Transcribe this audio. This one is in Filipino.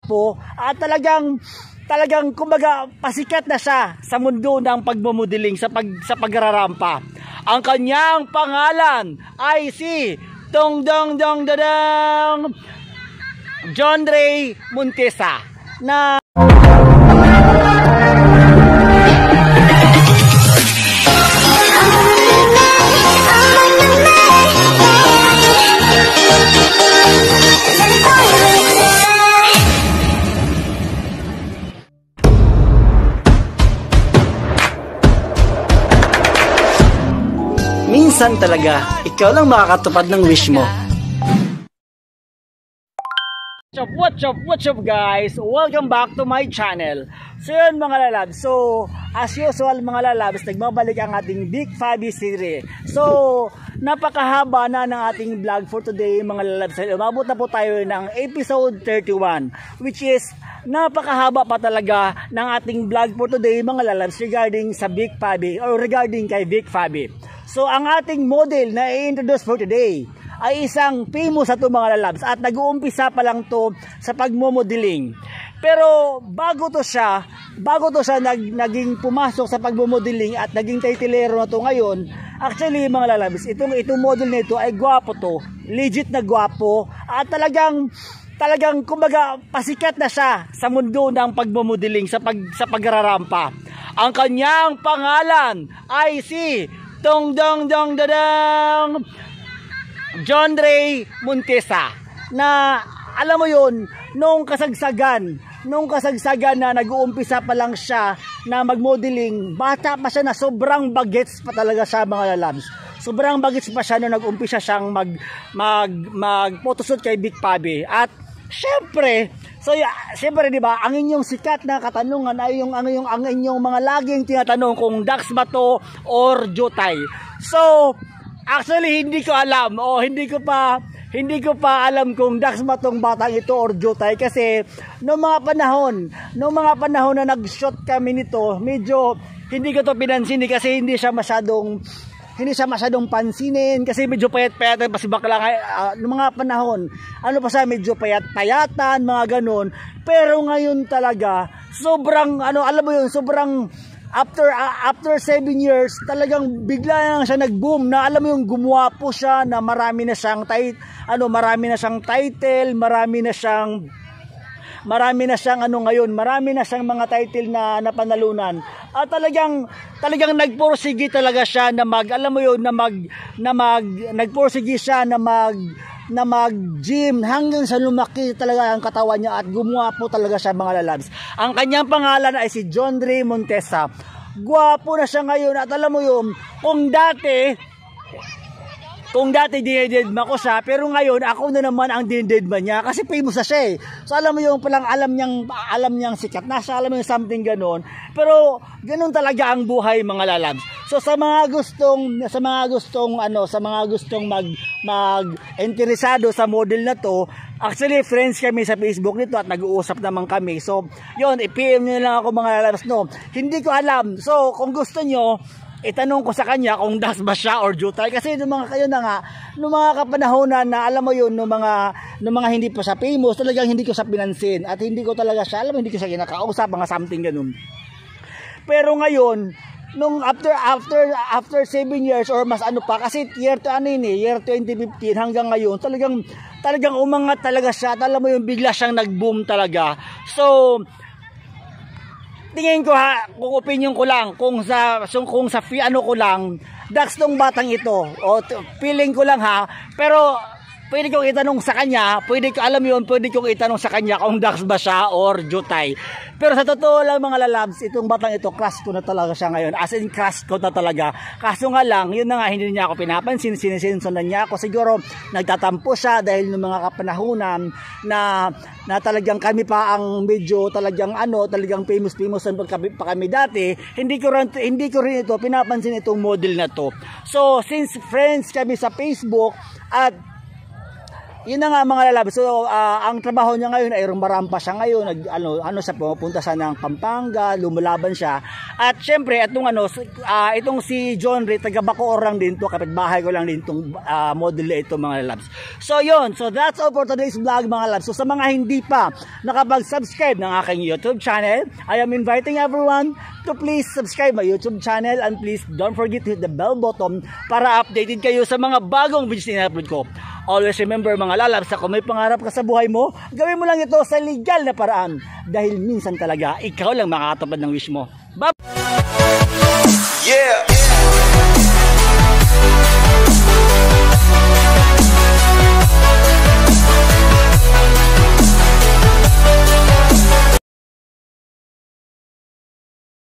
po at talagang kumbaga pasikat na siya sa mundo ng pagmomodeling sa pagrarampa. Ang kanyang pangalan ay si John Ray Montesa na minsan talaga, ikaw lang makakatupad ng wish mo. What's up guys? Welcome back to my channel. So yun mga lalabs, so as usual mga lalabs, nagbabalik ang ating Big Fabi series. So napakahaba na ng ating vlog for today mga lalabs. Umabot na po tayo ng episode 31, which is napakahaba pa talaga ng ating vlog for today mga lalabs regarding sa Big Fabi or regarding kay Big Fabi. So ang ating model na i-introduce for today ay isang famous sa mga lalabs at nag-uumpisa pa lang to sa pagmomodeling. Pero bago to siya naging pumasok sa pagmomodeling at naging titleero na to ngayon, actually mga lalabs, itong model nito ay gwapo to, legit na gwapo at talagang kumbaga pasikat na siya sa mundo ng pagmomodeling sa pagrarampa. Ang kanyang pangalan ay si John Ray Montesa na alam mo yun, nung kasagsagan na nag-uumpisa pa lang siya na mag-modeling, bata pa siya na sobrang bagets pa talaga siya mga lalabs. Sobrang bagets pa siya nung nag-umpisa siyang mag-photoshoot kay Big Fabi. At syempre, di ba, ang inyong sikat na katanungan ay ang inyong mga laging tinatanong kung Dax ba to or Jutay. So, actually hindi ko alam hindi ko pa alam kung Dax ba tong batang ito or Jutay kasi noong mga panahon na nag-shot kami nito, medyo hindi ko to pinansin kasi hindi siya masyadong pansinin kasi medyo payat-payatan pa si bakla noong mga panahon. Ano pa siya, medyo payat-payatan, mga ganun. Pero ngayon talaga, sobrang alam mo yun, sobrang after 7 years, talagang bigla lang siya nag-boom na alam mo yung gumwapo siya na marami na siyang title, marami na siyang mga title na napanalunan. At talagang nagporsige talaga siya na nagporsige siya na mag-gym hanggang sa lumaki talaga ang katawan niya at gumwapo talaga siya mga lalabs. Ang kanyang pangalan ay si John Ray Montesa. Gwapo na siya ngayon at alam mo yun, kung dati dinededma ko siya, pero ngayon ako na naman ang dinededma niya kasi famous na siya eh. So alam mo yung palang alam niyang sikat na siya, alam mo yung something ganon. Pero ganon talaga ang buhay mga lalabs. So sa mga gustong mag-interesado sa model na to, actually friends kami sa Facebook nito at nag-uusap naman kami. So yun, i-PM nyo lang ako mga lalabs, no. Hindi ko alam. So kung gusto nyo, itanong ko sa kanya kung Dax ba siya or Jutay kasi nung mga kapanahonan na alam mo yun, nung mga hindi pa siya famous, talagang hindi ko siya pinansin at hindi ko talaga siya, hindi ko siya kinakausap, mga something ganun. Pero ngayon, nung after 7 years or mas pa kasi year 2015 hanggang ngayon, talagang umangat talaga siya, alam mo yung bigla siyang nag-boom talaga. So tingin ko kung opinion ko lang, kung sa ko lang, Dax tong batang ito, o feeling ko lang pero pwede kong itanong sa kanya, pwede kong itanong sa kanya kung Dax ba siya or Jutay. Pero sa totoo lang mga lalabs, itong batang ito, crush ko na talaga siya ngayon. As in, crush ko na talaga. Kaso nga lang, yun na nga, hindi niya ako pinapansin, sinisinsunan niya ako. Siguro, nagtatampo siya dahil ng mga kapanahunan na talagang kami pa ang medyo talagang famous pa kami dati. Hindi ko rin ito pinapansin itong model na to. So, since friends kami sa Facebook at yun na nga mga lalabs. So ang trabaho niya ngayon ay rumarampa siya ngayon, ano siya, pumunta sa ng Pampanga, lumalaban siya. At syempre itong si John Ray, taga Bacoorang din to, kapitbahay ko lang din tong model na ito mga lalabs. So yun, so that's all for today's vlog mga lalabs. So sa mga hindi pa nakapag-subscribe ng aking YouTube channel, I am inviting everyone to please subscribe my YouTube channel, and please don't forget to hit the bell button para updated kayo sa mga bagong videos na upload ko. Always remember mga lalabs, kung may pangarap ka sa buhay mo, gawin mo lang ito sa legal na paraan, dahil minsan talaga ikaw lang makakatupad ng wish mo. Bye! Yeah!